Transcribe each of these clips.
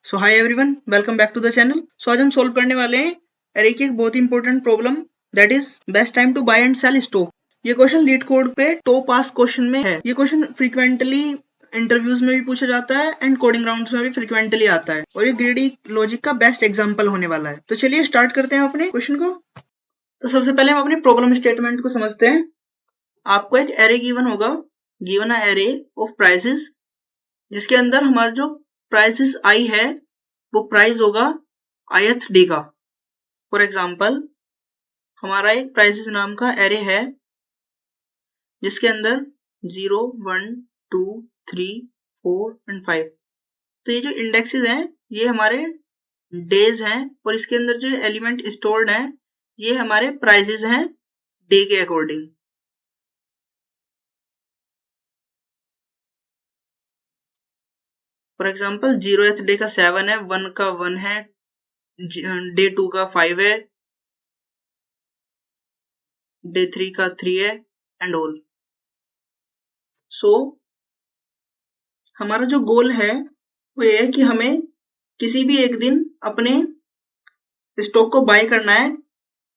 So hi everyone, welcome back to the channel. So आज हम solve करने वाले हैं एरे की एक बहुत ही important problem, that is best time to buy and sell stock. ये क्वेश्चन लीड कोड पे टॉप पास क्वेश्चन में है। ये क्वेश्चन फ्रीक्वेंटली इंटरव्यूज में भी पूछा जाता है एंड कोडिंग राउंड्स में भी फ्रीक्वेंटली आता है और ये ग्रीडी लॉजिक का बेस्ट एग्जांपल होने वाला है। तो चलिए स्टार्ट करते हैं अपने क्वेश्चन को। तो सबसे पहले हम अपनी प्रॉब्लम स्टेटमेंट को समझते हैं। आपको एक एरे गिवन होगा, given a array of prices, जिसके अंदर हमारा जो प्राइसेस आई है वो प्राइस होगा ith डे का। फॉर एग्जाम्पल हमारा एक प्राइसेस नाम का एरे है जिसके अंदर 0, 1, 2, 3, 4 एंड 5। तो ये जो इंडेक्सेस हैं ये हमारे डेज हैं और इसके अंदर जो एलिमेंट स्टोर्ड हैं ये हमारे प्राइसेस हैं डे के according. For example 0th day का 7 है, 1 का 1 है, डे 2 का 5 है, डे 3 का 3 है एंड ऑल। सो हमारा जो गोल है वो ये है कि हमें किसी भी एक दिन अपने स्टॉक को बाय करना है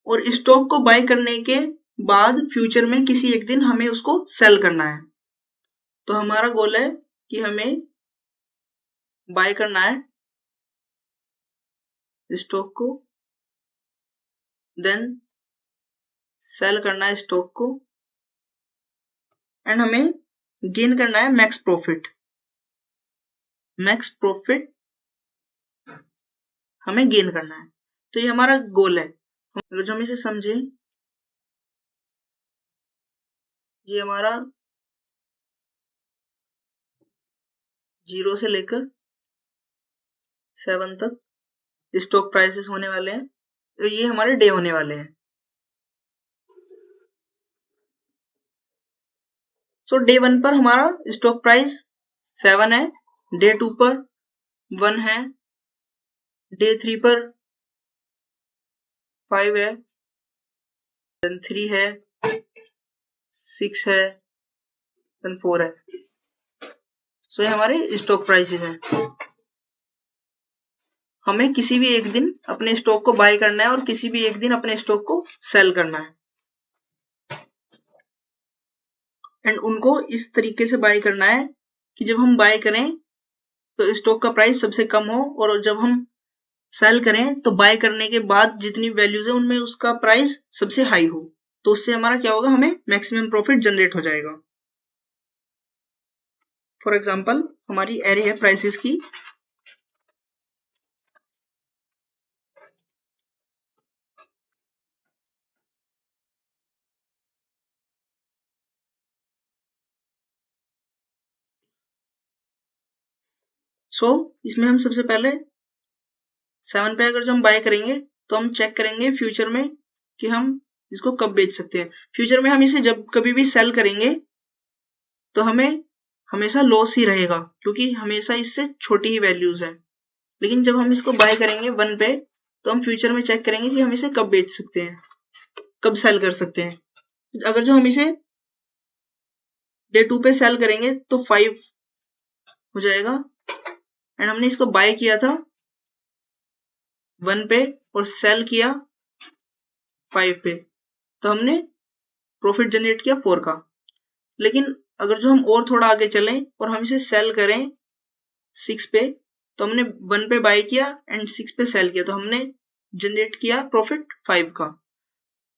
और स्टॉक को बाय करने के बाद फ्यूचर में किसी एक दिन हमें उसको सेल करना है। तो हमारा गोल है कि हमें बाय करना है स्टॉक को, देन सेल करना है स्टॉक को एंड हमें गेन करना है मैक्स प्रॉफिट। मैक्स प्रॉफिट हमें गेन करना है। तो ये हमारा गोल है। अगर जो हम इसे समझे, ये हमारा 0 से लेकर 7 तक स्टॉक प्राइसेस होने वाले हैं। तो ये हमारे डे होने वाले हैं। सो डे 1 पर हमारा स्टॉक प्राइस 7 है, डे 2 पर 1 है, डे 3 पर 5 है, देन 3 है, 6 है, देन 4 है। सो ये हमारे स्टॉक प्राइसेस हैं। हमें किसी भी एक दिन अपने स्टॉक को बाय करना है और किसी भी एक दिन अपने स्टॉक को सेल करना है एंड उनको इस तरीके से बाय करना है कि जब हम बाय करें तो स्टॉक का प्राइस सबसे कम हो और जब हम सेल करें तो बाय करने के बाद जितनी वैल्यूज है उनमें उसका प्राइस सबसे हाई हो। तो उससे हमारा क्या होगा, हमें मैक्सिमम प्रॉफिट जनरेट हो जाएगा। फॉर एग्जाम्पल हमारी एरे है प्राइसेस की, इसमें हम सबसे पहले 7 पे अगर जो हम बाय करेंगे तो हम चेक करेंगे फ्यूचर में कि हम इसको कब बेच सकते हैं। फ्यूचर में हम इसे जब कभी भी सेल करेंगे तो हमें हमेशा लॉस ही रहेगा क्योंकि हमेशा इससे छोटी ही वैल्यूज है। लेकिन जब हम इसको बाय करेंगे 1 पे तो हम फ्यूचर में चेक करेंगे कि हम इसे कब बेच सकते हैं, कब सेल कर सकते हैं। अगर जो हम इसे डे 2 पे सेल करेंगे तो 5 हो जाएगा एंड हमने इसको बाय किया था 1 पे और सेल किया 5 पे, तो हमने प्रॉफिट जनरेट किया 4 का। लेकिन अगर जो हम और थोड़ा आगे चलें और हम इसे सेल करें 6 पे, तो हमने 1 पे बाय किया एंड 6 पे सेल किया, तो हमने जनरेट किया प्रॉफिट 5 का।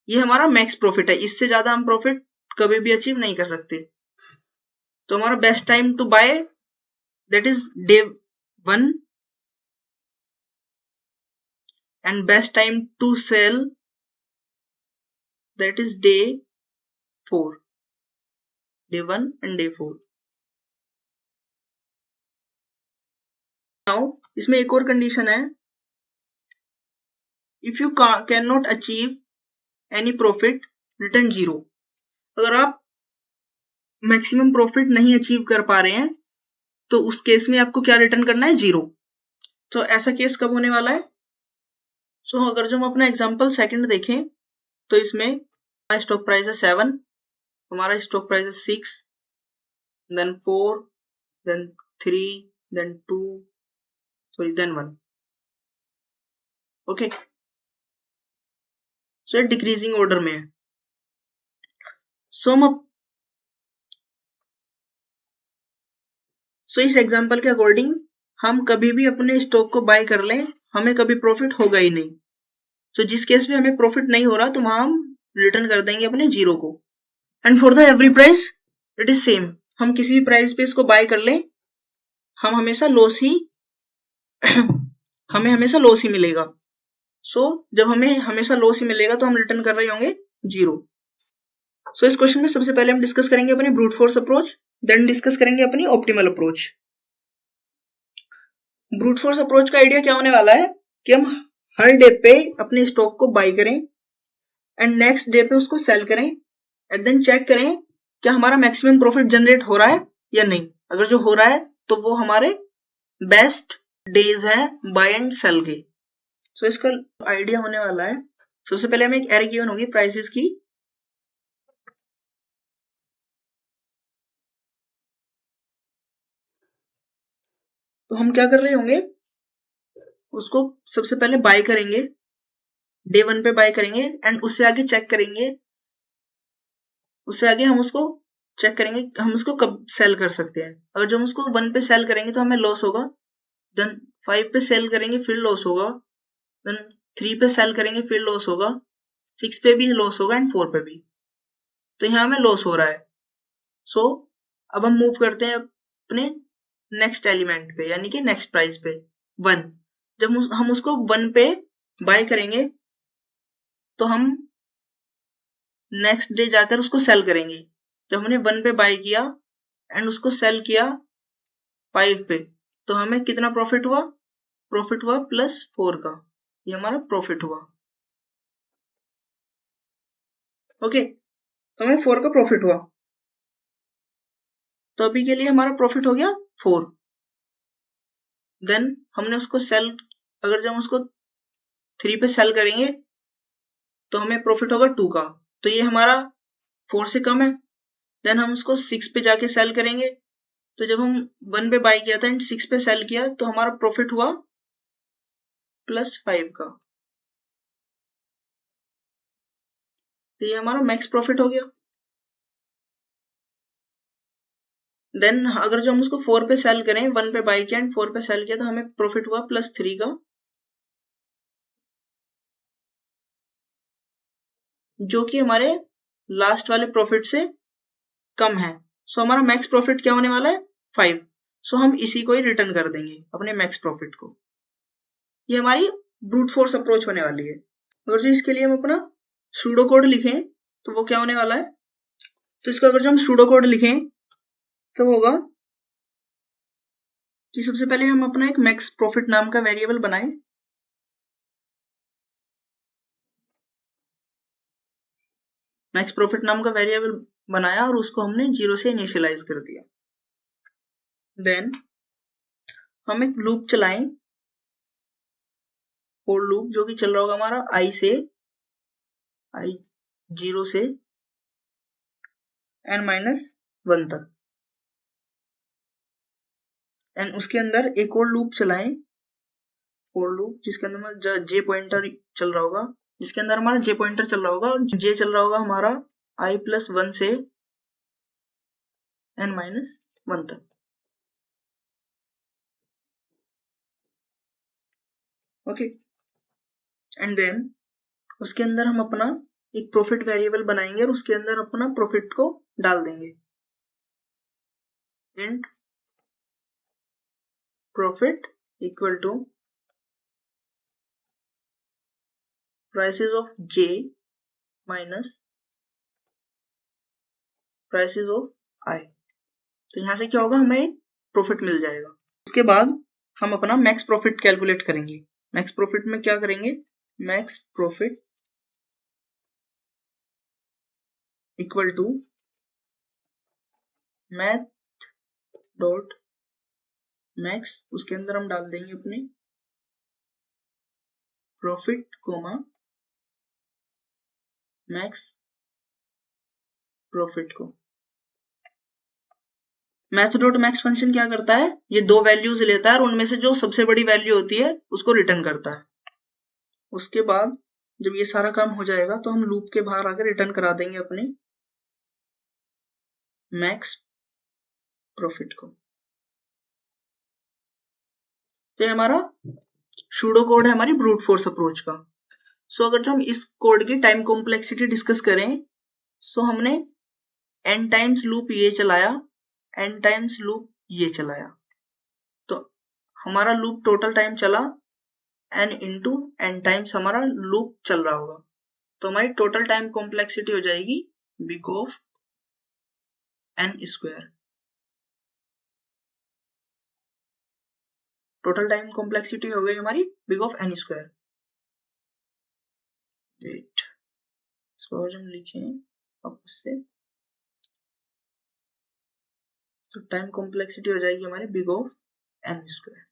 ये हमारा मैक्स प्रॉफिट है, इससे ज्यादा हम प्रॉफिट कभी भी अचीव नहीं कर सकते। तो हमारा best time to buy that is day 1 and best time to sell that is day 4, day 1 and day 4. Now इसमें एक और कंडीशन है, if you cannot achieve any profit return 0। अगर आप मैक्सिमम प्रॉफिट नहीं अचीव कर पा रहे हैं तो उस केस में आपको क्या रिटर्न करना है, 0। तो ऐसा केस कब होने वाला है? अगर जो हम अपना एग्जांपल सेकंड देखें तो इसमें स्टॉक प्राइस है 7, हमारा स्टॉक प्राइस है 6, then 4, then 3, then 2, sorry then 1. Okay, so ये डिक्रीजिंग ऑर्डर में है. सो इस एग्जांपल के अकॉर्डिंग हम कभी भी अपने स्टॉक को बाय कर लें, हमें कभी प्रॉफिट होगा ही नहीं. सो जिस केस में हमें प्रॉफिट नहीं हो रहा तो वहां हम रिटर्न कर देंगे अपने जीरो को. And for the every price it is same. हम किसी भी प्राइस पे इसको बाय कर लें, हम हमेशा लॉस ही हमें हमेशा लॉस ही मिलेगा. सो जब हमें हमेशा लॉस ही मिलेगा तो हम रिटर्न कर रहे होंगे जीरो. सो इस क्वेश्चन में सबसे पहले हम डिस्कस करेंगे अपनी brute force approach, then discuss करेंगे अपनी optimal approach. Brute force approach का आइडिया क्या होने वाला है कि हम हर डे पे अपने स्टॉक को बाय करें एंड नेक्स्ट डे पे उसको सेल करें एंड देन चेक करें क्या हमारा मैक्सिमम प्रॉफिट जनरेट हो रहा है या नहीं. अगर जो हो रहा है तो वो हमारे बेस्ट डेज है बाय एंड सेल के. सो इसका आइडिया होने वाला है, सबसे पहले हमें एक एरे गिवन होगी प्राइसेस की. तो हम क्या कर रहे होंगे, उसको सबसे पहले बाय करेंगे, डे 1 पे बाय करेंगे एंड उससे आगे चेक करेंगे, उससे आगे हम उसको चेक करेंगे हम उसको कब सेल कर सकते हैं. अगर जो हम उसको 1 पे सेल करेंगे तो हमें लॉस होगा, देन 5 पे सेल करेंगे फिर लॉस होगा, देन 3 पे सेल करेंगे फिर लॉस होगा, 6 पे भी लॉस होगा एंड 4 पे भी. तो यहाँ हमें लॉस हो रहा है. सो अब हम मूव करते हैं अपने नेक्स्ट एलिमेंट पे, यानी कि नेक्स्ट प्राइस पे 1. जब हम उसको 1 पे बाय करेंगे तो हम नेक्स्ट डे जाकर उसको सेल करेंगे. जब हमने 1 पे बाय किया एंड उसको सेल किया 5 पे तो हमें कितना प्रॉफिट हुआ, प्रॉफिट हुआ +4 का. ये हमारा प्रॉफिट हुआ. ओके, तो हमें 4 का प्रॉफिट हुआ. तो अभी के लिए हमारा प्रॉफिट हो गया 4. देन हमने उसको सेल, अगर जब हम उसको 3 पे सेल करेंगे तो हमें प्रॉफिट होगा 2 का. तो ये हमारा 4 से कम है. देन हम उसको 6 पे जाके सेल करेंगे. तो जब हम 1 पे बाय किया था एंड 6 पे सेल किया तो हमारा प्रॉफिट हुआ +5 का. तो ये हमारा मैक्स प्रॉफिट हो गया. देन अगर जो हम उसको 4 पे सेल करें, 1 पे बाय किया एंड 4 पे सेल किया तो हमें प्रॉफिट हुआ +3 का, जो कि हमारे लास्ट वाले प्रॉफिट से कम है. सो हमारा मैक्स प्रॉफिट क्या होने वाला है 5. सो हम इसी को ही रिटर्न कर देंगे अपने मैक्स प्रॉफिट को. ये हमारी ब्रूट फोर्स अप्रोच होने वाली है. अगर जो इसके लिए हम अपना सूडो कोड लिखें तो वो क्या होने वाला है, तो इसका अगर जो हम सूडो कोड लिखें तो होगा कि सबसे पहले हम अपना एक मैक्स प्रॉफिट नाम का वेरिएबल बनाएं. मैक्स प्रॉफिट नाम का वेरिएबल बनाया और उसको हमने 0 से इनिशियलाइज कर दिया. देन हम एक लूप चलाएं, फॉर लूप, जो कि चल रहा होगा हमारा i 0 से n-1 तक. एंड उसके अंदर एक और लूप चलाएं, फॉर लूप, जिसके अंदर जे पॉइंटर चल रहा होगा, जिसके अंदर हमारा जे पॉइंटर चल रहा होगा और जे चल रहा होगा हमारा i+1 से n-1 तक. ओके, एंड देन उसके अंदर हम अपना एक प्रॉफिट वेरिएबल बनाएंगे और उसके अंदर अपना प्रॉफिट को डाल देंगे. And profit equal to prices of J minus prices of I. तो यहां से क्या होगा, हमें प्रॉफिट मिल जाएगा. उसके बाद हम अपना मैक्स प्रॉफिट कैलकुलेट करेंगे. मैक्स प्रॉफिट में क्या करेंगे, max profit equal to math dot max, उसके अंदर हम डाल देंगे अपने प्रॉफिट कोमा मैक्स प्रॉफिट को. मैथ डॉट मैक्स फंक्शन क्या करता है, ये दो वैल्यूज लेता है और उनमें से जो सबसे बड़ी वैल्यू होती है उसको रिटर्न करता है। उसके बाद जब ये सारा काम हो जाएगा तो हम लूप के बाहर आकर रिटर्न करा देंगे अपने मैक्स प्रॉफिट को। तो ये हमारा सूडो कोड है हमारी ब्रूट फोर्स अप्रोच का। सो अगर जो हम इस कोड की टाइम कॉम्प्लेक्सिटी डिस्कस करें, सो हमने n टाइम्स लूप ये चलाया, n टाइम्स लूप ये चलाया, तो हमारा लूप टोटल टाइम चला n इंटू n टाइम्स हमारा लूप चल रहा होगा। तो हमारी टोटल टाइम कॉम्प्लेक्सिटी हो जाएगी big of n square. Total time complexity हो गई हमारी big of n square. Wait, इसको हम लिखें वापस से, तो टाइम कॉम्प्लेक्सिटी हो जाएगी हमारी बिग ऑफ n स्क्वायर,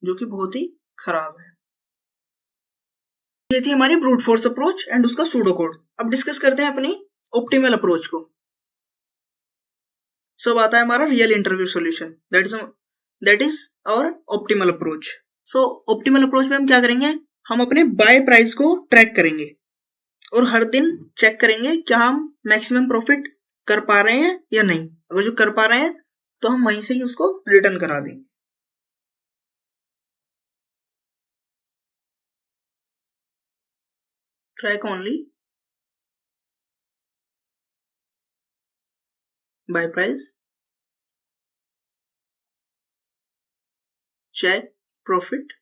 जो कि बहुत ही खराब है। ये थी हमारी ब्रूट फोर्स अप्रोच एंड उसका सूडो कोड। अब डिस्कस करते हैं अपनी ऑप्टिमल अप्रोच को। सब आता है हमारा real interview solution, that is our optimal approach. So optimal approach में हम क्या करेंगे, हम अपने बाय प्राइस को ट्रैक करेंगे और हर दिन चेक करेंगे क्या हम मैक्सिमम प्रॉफिट कर पा रहे हैं या नहीं। अगर जो कर पा रहे हैं तो हम वहीं से ही उसको रिटर्न करा देंगे। Track only buy price, check profit,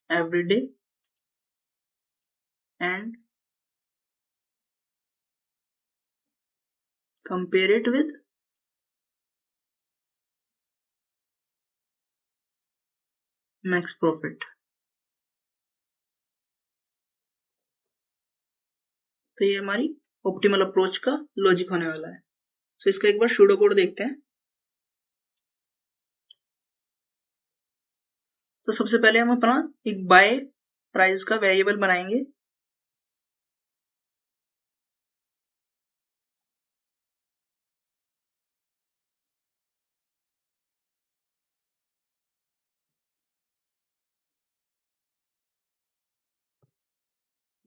every day and compare it with max profit। तो ये हमारी ऑप्टिमल अप्रोच का लॉजिक होने वाला है। सो इसका एक बार सूडो कोड देखते हैं। तो सबसे पहले हम अपना एक बाय प्राइस का वेरिएबल बनाएंगे।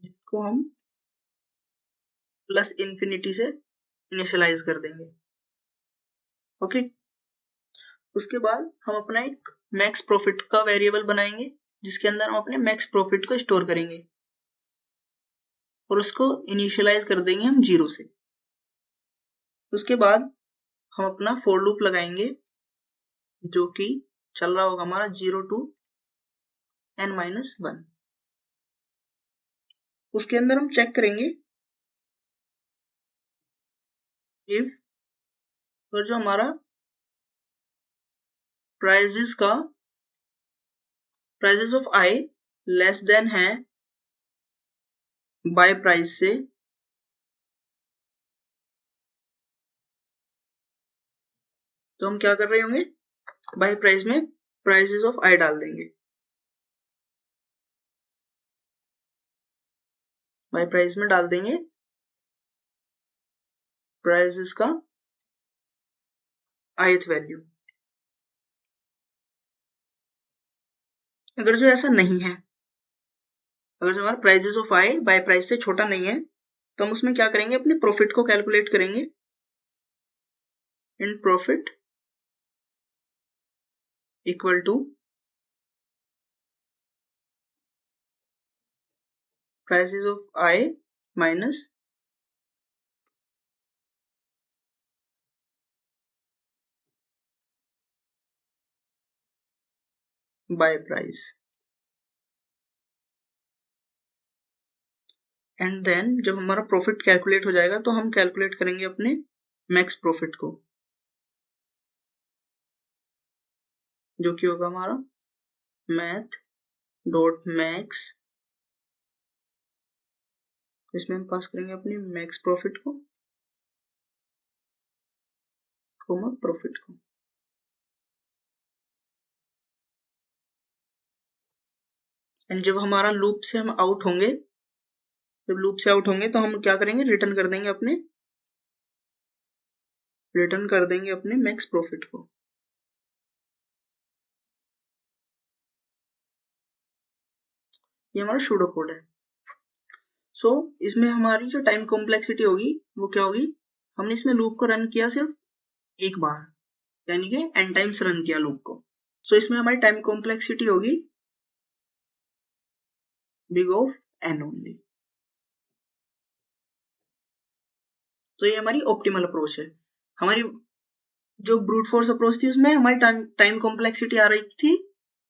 जिसको हम प्लस इन्फिनिटी से इनिशियलाइज कर देंगे। ओके, उसके बाद हम अपना एक मैक्स प्रॉफिट का वेरिएबल बनाएंगे जिसके अंदर हम अपने मैक्स प्रॉफिट को स्टोर करेंगे और उसको इनिशियलाइज कर देंगे हम 0 से। उसके बाद हम अपना फॉर लूप लगाएंगे जो कि चल रहा होगा हमारा 0 to n-1। उसके अंदर हम चेक करेंगे इफ और जो हमारा prices of i less than है बाय प्राइस से, तो हम क्या कर रहे होंगे, बाय प्राइस में प्राइजेस ऑफ आई डाल देंगे। बाय प्राइस में डाल देंगे प्राइजेस का ith वैल्यू। अगर जो ऐसा नहीं है, अगर जो हमारा prices of i buy price से छोटा नहीं है, तो हम उसमें क्या करेंगे, अपने प्रॉफिट को कैलकुलेट करेंगे in profit equal to prices of i minus buy price. And then जब हमारा प्रॉफिट कैलकुलेट हो जाएगा तो हम कैलकुलेट करेंगे अपने मैक्स प्रॉफिट को, जो कि होगा हमारा मैथ डॉट मैक्स। इसमें हम पास करेंगे अपनी मैक्स प्रॉफिट को कोमा प्रॉफिट को। एंड जब हमारा लूप से हम आउट होंगे जब लूप से आउट होंगे तो हम क्या करेंगे, रिटर्न कर देंगे अपने मैक्स प्रॉफिट को। ये हमारा सूडो कोड है। सो इसमें हमारी जो टाइम कॉम्प्लेक्सिटी होगी वो क्या होगी, हमने इसमें लूप को रन किया सिर्फ एक बार, यानी कि n टाइम्स रन किया लूप को। सो इसमें हमारी टाइम कॉम्प्लेक्सिटी होगी बिग ऑफ n ओनली। तो ये हमारी ऑप्टिमल अप्रोच है। हमारी जो ब्रूट फोर्स अप्रोच थी उसमें हमारी टाइम कॉम्प्लेक्सिटी आ रही थी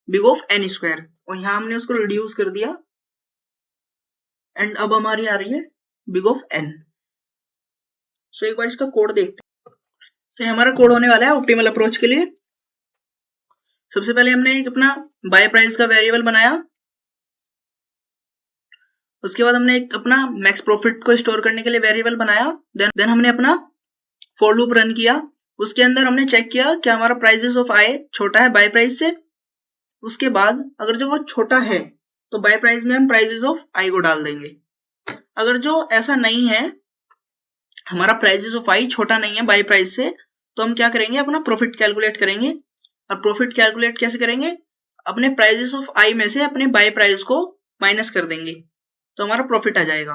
बिग ऑफ n स्क्वायर, और यहाँ हमने उसको रिड्यूस कर दिया एंड अब हमारी आ रही है बिग ऑफ n। सो एक बार इसका कोड देखते हैं। तो हमारा कोड होने वाला है ऑप्टिमल अप्रोच के लिए। सबसे पहले हमने एक अपना बाय प्राइस का वेरिएबल बनाया, उसके बाद हमने एक अपना मैक्स प्रॉफिट को स्टोर करने के लिए वेरिएबल बनाया, देन हमने अपना फॉर लूप रन किया। उसके अंदर हमने चेक किया कि हमारा प्राइसेस ऑफ आई छोटा है बाय प्राइस से। उसके बाद अगर जो वो छोटा है तो बाय प्राइस में हम प्राइसेस ऑफ आई को डाल देंगे। अगर जो ऐसा नहीं है, हमारा प्राइसेस ऑफ आई छोटा नहीं है बाय प्राइस से, तो हम क्या करेंगे, अपना प्रॉफिट कैलकुलेट करेंगे। और प्रॉफिट कैलकुलेट कैसे करेंगे, अपने प्राइसेस ऑफ आई में से अपने बाय प्राइस को माइनस कर देंगे तो हमारा प्रॉफिट आ जाएगा।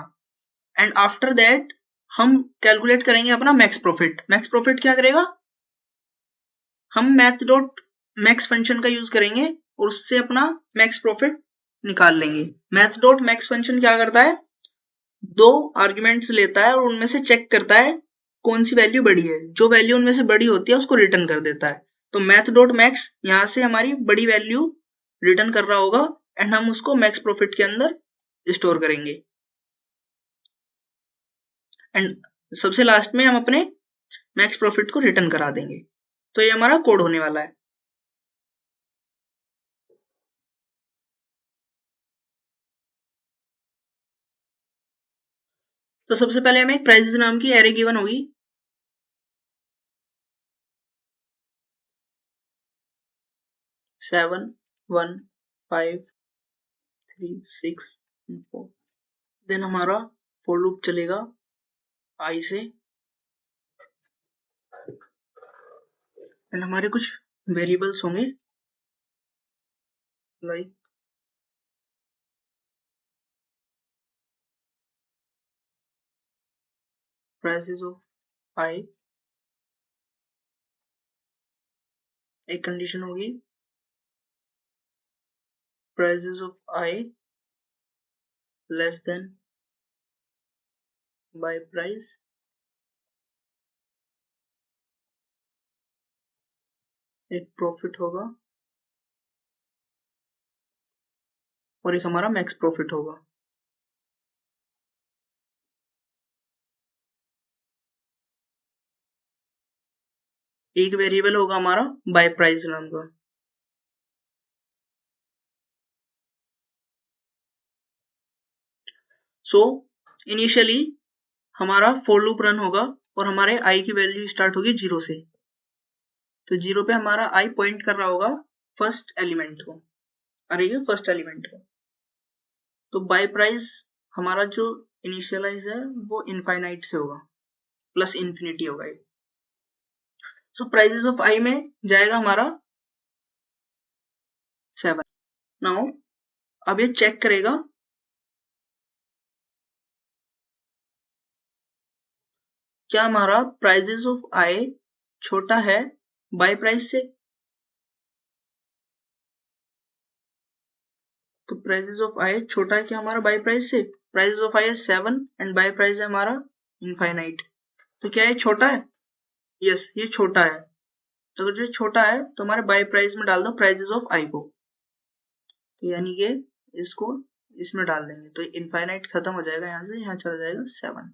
एंड आफ्टर दैट हम कैलकुलेट करेंगे अपना मैक्स प्रॉफिट। मैक्स प्रॉफिट क्या करेगा, हम मैथ डॉट मैक्स फंक्शन का यूज करेंगे और उससे अपना मैक्स प्रॉफिट निकाल लेंगे। मैथ डॉट मैक्स फंक्शन क्या करता है, दो आर्ग्यूमेंट्स लेता है और उनमें से चेक करता है कौन सी वैल्यू बड़ी है। जो वैल्यू उनमें से बड़ी होती है उसको रिटर्न कर देता है। तो मैथ डॉट मैक्स यहाँ से हमारी बड़ी वैल्यू रिटर्न कर रहा होगा एंड हम उसको मैक्स प्रॉफिट के अंदर स्टोर करेंगे। एंड सबसे लास्ट में हम अपने मैक्स प्रॉफिट को रिटर्न करा देंगे। तो ये हमारा कोड होने वाला है। तो सबसे पहले हमें एक प्राइसेस नाम की एरे गिवन होगी। सेवन 1 5 3 6 4। देन हमारा फॉर लूप चलेगा आई से एंड हमारे कुछ वेरिएबल्स होंगे लाइक प्राइसेस ऑफ आई। एक कंडीशन होगी prices of i less than buy price. एक प्रॉफिट होगा और एक हमारा मैक्स प्रॉफिट होगा। एक वेरिएबल होगा हमारा बाय प्राइस नाम का। सो इनिशियली हमारा फॉर लूप रन होगा और हमारे आई की वैल्यू स्टार्ट होगी 0 से। तो 0 पे हमारा आई पॉइंट कर रहा होगा फर्स्ट एलिमेंट को, अरे ये फर्स्ट एलिमेंट को। तो बाय प्राइस हमारा जो इनिशियलाइज है वो इनफाइनाइट से होगा, प्लस इन्फिनिटी होगा। सो प्राइसेस ऑफ आई में जाएगा हमारा 7। नाउ अब ये चेक करेगा क्या हमारा प्राइसेस ऑफ आई छोटा है बाय प्राइस से। तो प्राइसेस ऑफ आई छोटा है क्या हमारा बाय प्राइस से। प्राइसेस ऑफ आई है 7 एंड बाय प्राइस है हमारा इनफाइनाइट। तो क्या ये छोटा है, यस ये छोटा है। तो अगर ये छोटा है तो हमारे बाय प्राइस में डाल दो प्राइसेस ऑफ आई को, तो यानी कि इसको इसमें डाल देंगे तो इनफाइनाइट खत्म हो जाएगा, यहाँ से यहाँ चला जाएगा 7।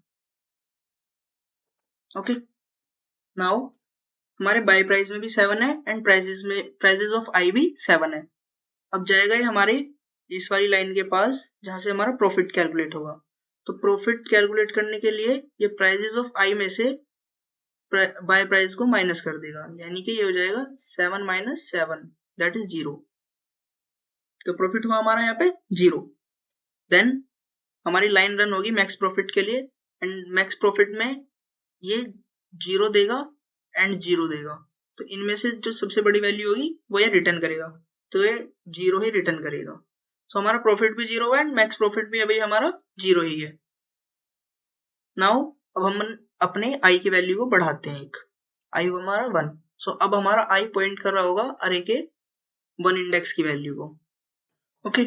ओके, नाउ हमारे बाय प्राइस में भी 7 है एंड प्राइसेस ऑफ आई भी 7 है। अब जाएगा ये हमारे इस वाली लाइन के पास जहां से हमारा प्रॉफिट कैलकुलेट होगा। तो प्रॉफिट कैलकुलेट करने के लिए ये प्राइसेस ऑफ आई में से बाय प्राइस को माइनस कर देगा, यानी कि ये हो जाएगा 7 माइनस 7 दैट इज 0। तो प्रॉफिट हुआ हमारा यहाँ पे 0। देन हमारी लाइन रन होगी मैक्स प्रॉफिट के लिए, एंड मैक्स प्रॉफिट में ये 0 देगा एंड 0 देगा, तो इनमें से जो सबसे बड़ी वैल्यू होगी वो ये रिटर्न करेगा, तो ये 0 ही रिटर्न करेगा। सो हमारा प्रॉफिट भी 0 है एंड मैक्स प्रॉफिट भी अभी हमारा 0 ही है। नाउ अब हम अपने आई की वैल्यू को बढ़ाते हैं, एक आई हमारा 1, सो अब हमारा आई पॉइंट कर रहा होगा अरे के 1 इंडेक्स की वैल्यू को। ओके,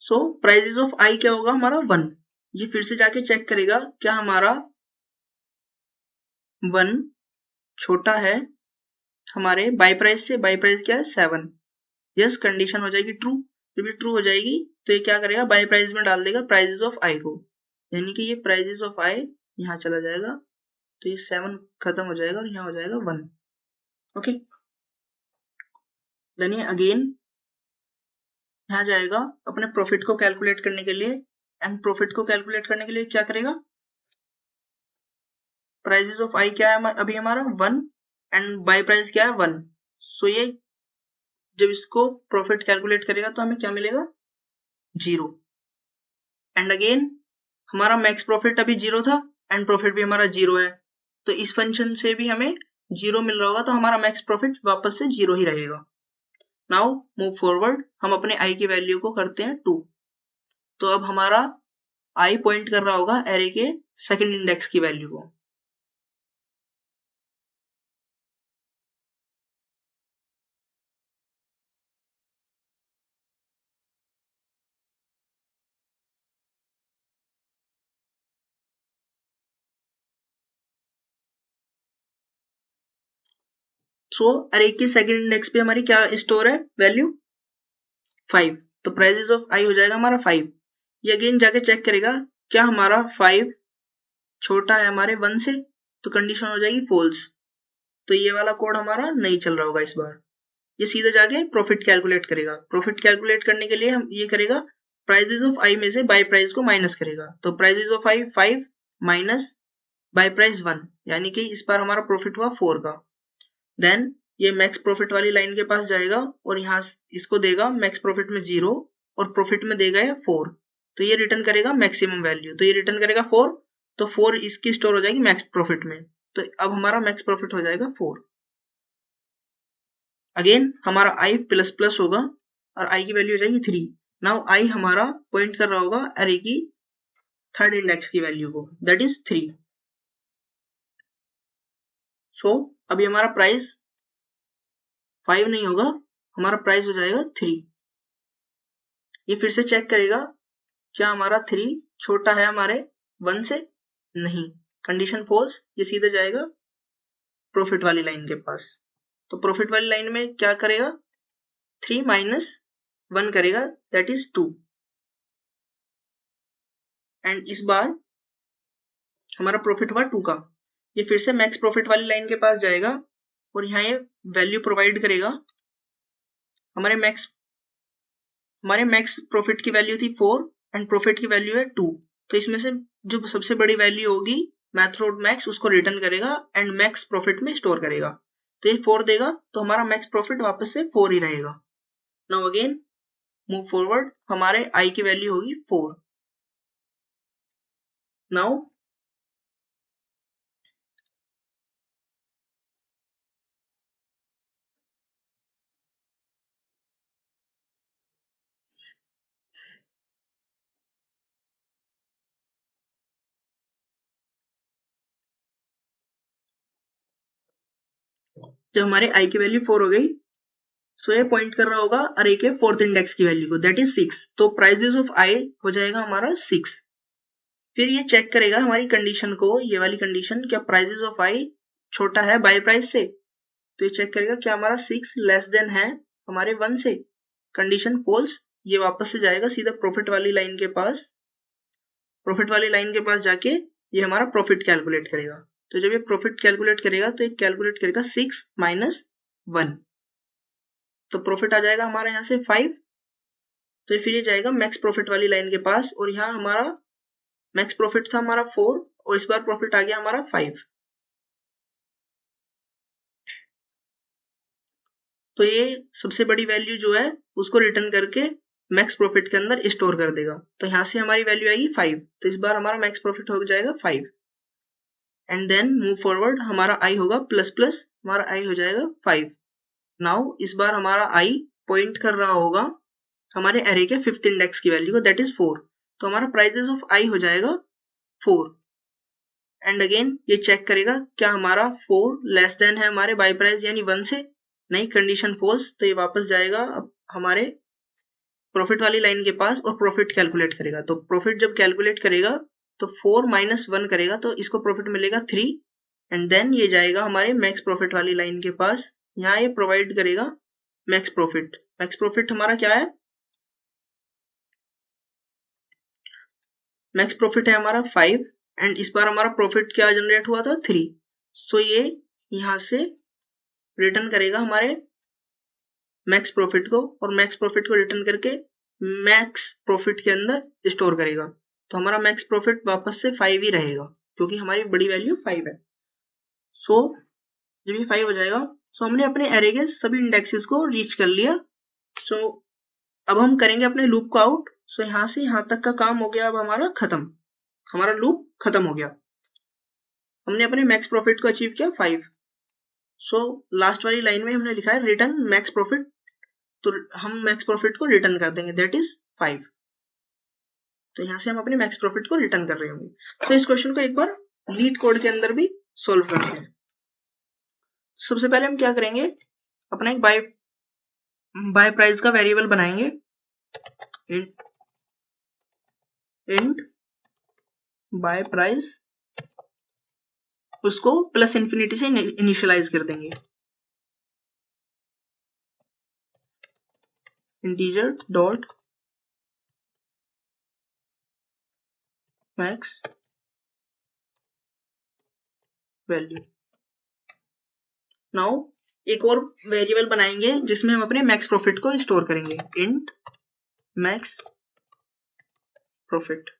सो प्राइजेस ऑफ आई क्या होगा हमारा 1, ये फिर से जाके चेक करेगा क्या हमारा 1 छोटा है हमारे बाय प्राइस से। बाय प्राइस क्या है 7, यस कंडीशन हो जाएगी ट्रू। जब ये ट्रू हो जाएगी तो ये क्या करेगा बाय प्राइस में डाल देगा प्राइजेस ऑफ आई को, यानी कि ये प्राइजेस ऑफ आई यहाँ चला जाएगा, तो ये 7 खत्म हो जाएगा और यहाँ हो जाएगा 1। ओके, देन ये अगेन यहाँ जाएगा अपने प्रॉफिट को कैलकुलेट करने के लिए, एंड प्रॉफिट को कैलकुलेट करने के लिए क्या करेगा, प्राइजेस ऑफ आई क्या है अभी हमारा 1 एंड बाय प्राइस क्या है 1, सो ये जब इसको प्रॉफिट कैलकुलेट करेगा तो हमें क्या मिलेगा 0। एंड अगेन हमारा मैक्स प्रॉफिट अभी 0 था एंड प्रॉफिट भी हमारा 0 है, तो इस फंक्शन से भी हमें 0 मिल रहा होगा, तो हमारा मैक्स प्रॉफिट वापस से 0 ही रहेगा। नाउ मूव फॉरवर्ड, हम अपने आई की वैल्यू को करते हैं 2, तो अब हमारा आई पॉइंट कर रहा होगा एरे के सेकंड इंडेक्स की वैल्यू को। सो अरे के सेकंड इंडेक्स पे हमारी क्या स्टोर है वैल्यू 5, तो प्राइजेस ऑफ आई हो जाएगा हमारा 5। ये अगेन जाके चेक करेगा क्या हमारा 5 छोटा है हमारे 1 से, तो कंडीशन हो जाएगी फॉल्स, तो ये वाला कोड हमारा नहीं चल रहा होगा इस बार। ये सीधा जाके प्रॉफिट कैलकुलेट करेगा। प्रॉफिट कैलकुलेट करने के लिए हम ये करेगा प्राइजेस ऑफ आई में से बाय प्राइस को माइनस करेगा, तो prices of i 5 minus buy price 1, यानी कि इस बार हमारा प्रॉफिट हुआ 4 का। देन ये मैक्स प्रॉफिट वाली लाइन के पास जाएगा और यहाँ इसको देगा मैक्स प्रॉफिट में 0 और प्रॉफिट में देगा 4, तो ये रिटर्न करेगा मैक्सिमम वैल्यू, तो ये रिटर्न करेगा 4, तो 4 इसकी स्टोर हो जाएगी मैक्स प्रॉफिट में, तो अब हमारा मैक्स प्रॉफिट हो जाएगा 4। अगेन हमारा आई प्लस प्लस होगा और आई की वैल्यू हो जाएगी 3। नाउ आई हमारा पॉइंट कर रहा होगा अरे की थर्ड इंडेक्स की वैल्यू को, दैट इज 3। सो अभी हमारा प्राइस 5 नहीं होगा, हमारा प्राइस हो जाएगा 3। ये फिर से चेक करेगा क्या हमारा 3 छोटा है हमारे 1 से, नहीं, कंडीशन फॉल्स, ये सीधे जाएगा प्रॉफिट वाली लाइन के पास। तो प्रॉफिट वाली लाइन में क्या करेगा 3 माइनस 1 करेगा, दैट इज 2, एंड इस बार हमारा प्रॉफिट हुआ 2 का। ये फिर से मैक्स प्रॉफिट वाली लाइन के पास जाएगा और यहाँ ये वैल्यू प्रोवाइड करेगा। हमारे मैक्स प्रॉफिट की वैल्यू थी 4 एंड प्रॉफिट की वैल्यू है 2, तो इसमें से जो सबसे बड़ी वैल्यू होगी मैथड मैक्स उसको रिटर्न करेगा एंड मैक्स प्रॉफिट में स्टोर करेगा, तो ये 4 देगा, तो हमारा मैक्स प्रॉफिट वापस से 4 ही रहेगा। नाउ अगेन मूव फॉरवर्ड, हमारे आई की वैल्यू होगी 4। नाउ जब हमारे आई की वैल्यू 4 हो गई, सो ये पॉइंट कर रहा होगा अरे के फोर्थ इंडेक्स की वैल्यू को, दैट इज 6, तो प्राइजेस ऑफ आई हो जाएगा हमारा 6। फिर ये चेक करेगा हमारी कंडीशन को, ये वाली कंडीशन, क्या प्राइजेस ऑफ आई छोटा है बाय प्राइस से, तो ये चेक करेगा क्या हमारा 6 लेस देन है हमारे 1 से, कंडीशन फॉल्स, ये वापस से जाएगा सीधा प्रॉफिट वाली लाइन के पास। प्रॉफिट वाली लाइन के पास जाके ये हमारा प्रॉफिट कैलकुलेट करेगा, तो जब ये प्रॉफिट कैलकुलेट करेगा तो ये कैलकुलेट करेगा 6 माइनस 1, तो प्रॉफिट आ जाएगा हमारा यहाँ से 5, तो फिर ये जाएगा मैक्स प्रॉफिट वाली लाइन के पास और यहाँ हमारा मैक्स प्रॉफिट था हमारा 4 और इस बार प्रॉफिट आ गया हमारा 5, तो ये सबसे बड़ी वैल्यू जो है उसको रिटर्न करके मैक्स प्रॉफिट के अंदर स्टोर कर देगा। तो यहाँ से हमारी वैल्यू आएगी 5, तो इस बार हमारा मैक्स प्रॉफिट हो जाएगा 5। एंड देन मूव फॉरवर्ड, हमारा आई होगा प्लस प्लस, हमारा आई हो जाएगा 5। नाउ इस बार हमारा आई पॉइंट कर रहा होगा हमारे एरे के 5th इंडेक्स की वैल्यू को, दैट इज 4। तो हमारा प्राइजेस ऑफ आई हो जाएगा 4। एंड अगेन ये चेक करेगा क्या हमारा 4 लेस देन है हमारे बाय प्राइस यानी 1 से, नहीं, कंडीशन फॉल्स। तो ये वापस जाएगा अब हमारे प्रॉफिट वाली लाइन के पास और प्रॉफिट कैलकुलेट करेगा। तो प्रॉफिट जब कैलकुलेट करेगा तो 4 माइनस 1 करेगा तो इसको प्रॉफिट मिलेगा 3। एंड देन ये जाएगा हमारे मैक्स प्रॉफिट वाली लाइन के पास, यहाँ ये प्रोवाइड करेगा मैक्स प्रॉफिट। मैक्स प्रॉफिट हमारा क्या है, मैक्स प्रॉफिट है हमारा 5। एंड इस बार हमारा प्रॉफिट क्या जनरेट हुआ था, 3। सो ये यहाँ से रिटर्न करेगा हमारे मैक्स प्रॉफिट को, और मैक्स प्रॉफिट को रिटर्न करके मैक्स प्रॉफिट के अंदर स्टोर करेगा। तो हमारा मैक्स प्रॉफिट वापस से 5 ही रहेगा क्योंकि हमारी बड़ी वैल्यू 5 है। सो जब ये 5 हो जाएगा, सो हमने अपने एरे के सभी इंडेक्सेस को रीच कर लिया। सो अब हम करेंगे अपने लूप को आउट। सो यहाँ से यहाँ तक का काम हो गया अब हमारा खत्म, हमारा लूप खत्म हो गया। हमने अपने मैक्स प्रॉफिट को अचीव किया 5। सो लास्ट वाली लाइन में हमने लिखा है रिटर्न मैक्स प्रॉफिट, तो हम मैक्स प्रॉफिट को रिटर्न कर देंगे, दैट इज 5। तो यहाँ से हम अपने मैक्स प्रॉफिट को रिटर्न कर रहे होंगे। तो इस क्वेश्चन को एक बार लीड कोड के अंदर भी सोल्व करते हैं। सबसे पहले हम क्या करेंगे, अपना एक बाय प्राइस का वेरिएबल बनाएंगे, इंट बाय प्राइस, उसको प्लस इन्फिनिटी से इनिशियलाइज कर देंगे, integer dot max value. Now एक और वेरिएबल बनाएंगे जिसमें हम अपने मैक्स प्रॉफिट को स्टोर करेंगे, इंट मैक्स प्रॉफिट।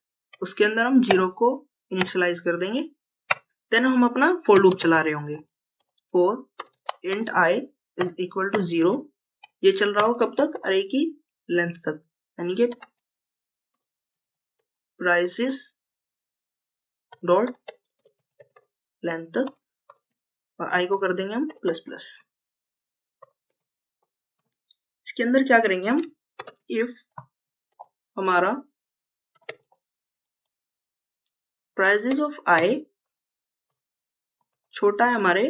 उसके अंदर हम 0 को इनिशियलाइज कर देंगे। देन हम अपना फॉर लूप चला रहे होंगे, for int i is equal to 0। ये चल रहा हो कब तक, अरे की लेंथ तक, यानी कि प्राइसेस डॉट लेंथ तक, और आई को कर देंगे हम प्लस प्लस। इसके अंदर क्या करेंगे हम, इफ हमारा प्राइसेस ऑफ आई छोटा है हमारे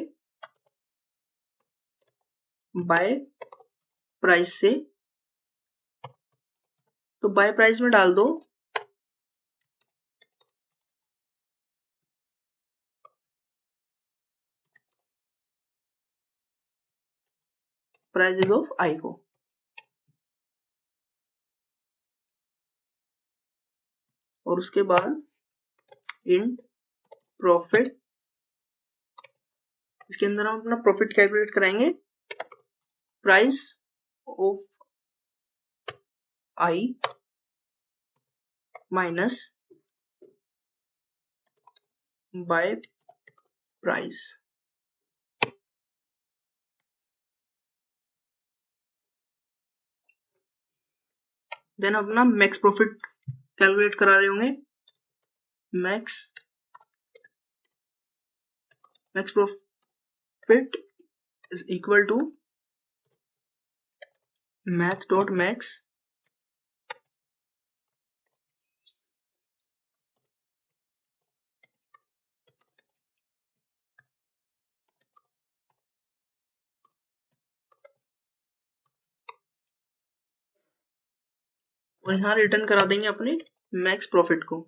बाय प्राइस से, तो बाय प्राइस में डाल दो प्राइसेस ऑफ आई को, और उसके बाद इंट प्रॉफिट। इसके अंदर हम अपना प्रॉफिट कैलकुलेट कराएंगे, price of i minus buy price. Then अपना मैक्स प्रॉफिट कैलकुलेट करा रहे होंगे, max profit is equal to math dot max और यहाँ रिटर्न करा देंगे अपने मैक्स प्रॉफिट को।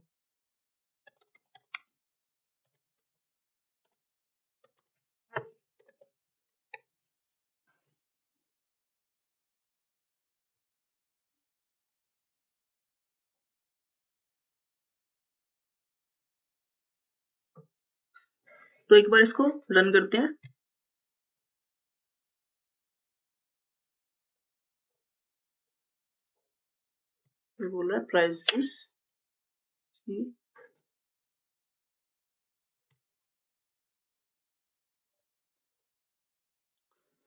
तो एक बार इसको रन करते हैं। बोल रहा है prices,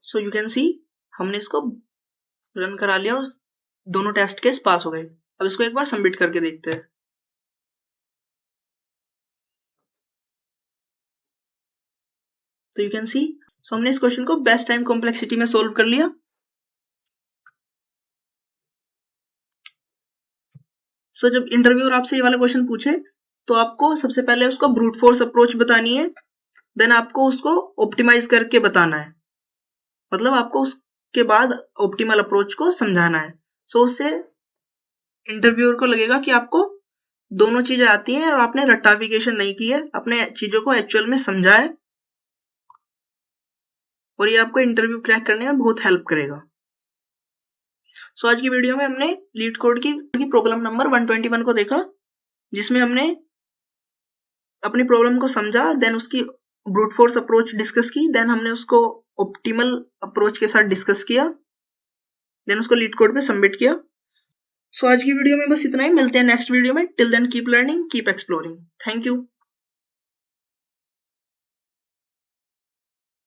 so you can see हमने इसको रन करा लिया और दोनों टेस्ट केस पास हो गए। अब इसको एक बार सबमिट करके देखते हैं। तो यू कैन सी, सो हमने इस क्वेश्चन को बेस्ट टाइम कॉम्प्लेक्सिटी में सोल्व कर लिया। सो जब इंटरव्यूअर आपसे ये वाला क्वेश्चन पूछे तो आपको सबसे पहले उसको ब्रूट फोर्स अप्रोच बतानी है, देन आपको उसको ऑप्टिमाइज करके बताना है, मतलब आपको उसके बाद ऑप्टिमल अप्रोच को समझाना है। सो उससे इंटरव्यूअर को लगेगा कि आपको दोनों चीजें आती हैं और आपने रट्टाफिकेशन नहीं की है, अपने चीजों को एक्चुअल में समझा है, और ये आपको इंटरव्यू क्रैक करने में बहुत हेल्प करेगा। सो आज की वीडियो में हमने लीड कोड की प्रॉब्लम नंबर 121 को देखा, जिसमें हमने अपनी प्रॉब्लम को समझा, देन उसकी ब्रूट फोर्स अप्रोच डिस्कस की, देन हमने उसको ऑप्टिमल अप्रोच के साथ डिस्कस किया, देन उसको लीड कोड पे सबमिट किया। सो आज की वीडियो में बस इतना ही, मिलते हैं नेक्स्ट वीडियो में। Till then keep learning, keep exploring. Thank you.